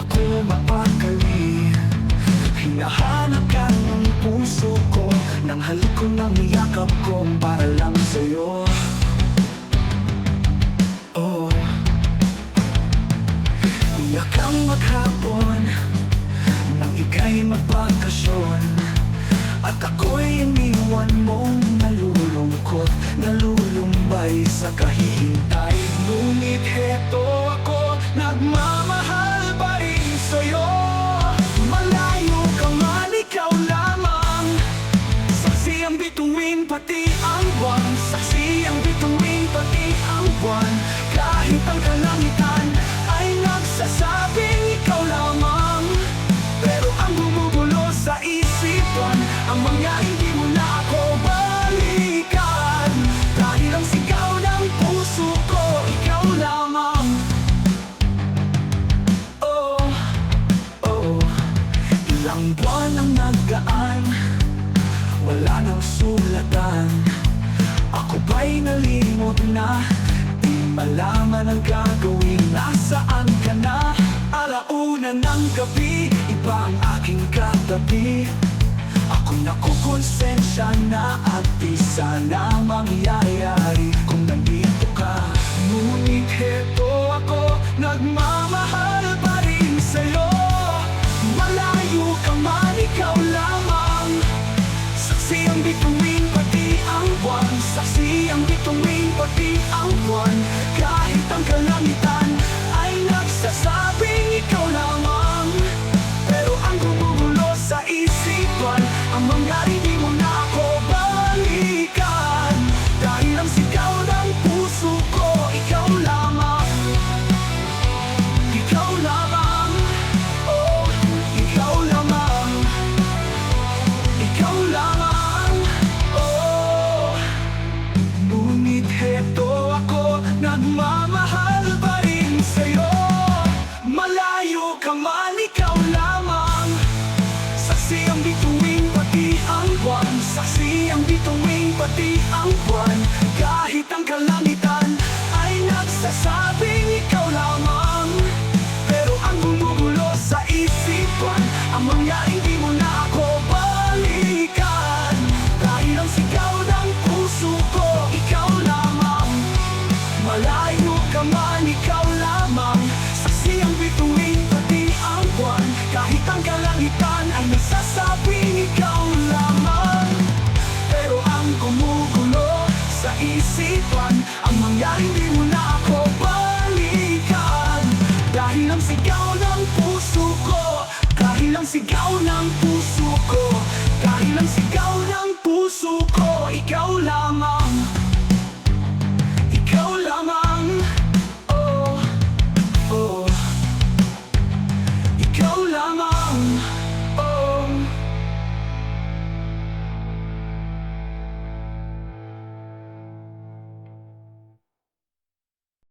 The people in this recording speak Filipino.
ako mapakali. Hinahanap ka ng puso ko, nang halik ko ng yakap ko para lang sa'yo. Oh, iyak kang maghapon nang ika'y magbakasyon, at ako'y iniwan mong nalulungkot, nalulumbay sa kahihintay. Ngunit heto ako, nagmamahal pa rin sa'yo. Malayo ka man, ikaw lamang. Saksi ang bituin, pati ang buwan. Saksi ang bituin, pati ang buwan. Kahit ang kalangitan ay nagsasabing ikaw lamang. Pero ang bumubulo sa isipan, ang mga hindi mo na ako balikan. Dahil ang sigaw ng puso ko, ikaw lamang. Oh, oh, ilang buwan ang nagdaan, wala nang sulatan. Ako ba'y nalimot na, di malaman ang gagawin. Nasaan ka na? Alauna ng gabi, iba ang aking katabi. Ako nakukonsensya na, at di sana mangyayari kung nandito ka. Ngunit heto ako, nagmamahal pa rin sa'yo. Malayo ka man, ikaw lamang. Saksi ang bituin, pati ang buwan. Saksi ang bituin, pati ang buwan. Kahit ang kalangitan ay nagsasabing ikaw lamang. Pero ang gumugulo sa isipan, ang mga hindi mo na ako balikan. Dahil ang sigaw ng puso ko, ikaw lamang. Ikaw lamang. Oh, ikaw lamang. Ikaw lamang. Oh, ngunit heto ako, nagmamahal pa rin sa'yo. Malayo ka man, ikaw lamang. Saksi ang bituin, pati ang buwan. Saksi ang bituin, pati ang buwan. Kahit ang kalangitan ay nagsasabing ikaw lamang. Pero ang gumugulo sa isipan, ang mga hindi mo na ako balikan. Dahil ang sigaw ng puso ko, ikaw lamang. Malayo ka man, ikaw lamang. Saksi ang bituin, pati ang buwan. Kahit ang kalangitan ay nagsasabing ikaw lamang. Pero ang gumugulo sa isipan, ang mga hindi mo na ako balikan. Dahil ang sigaw ng puso ko, dahil ang sigaw ng puso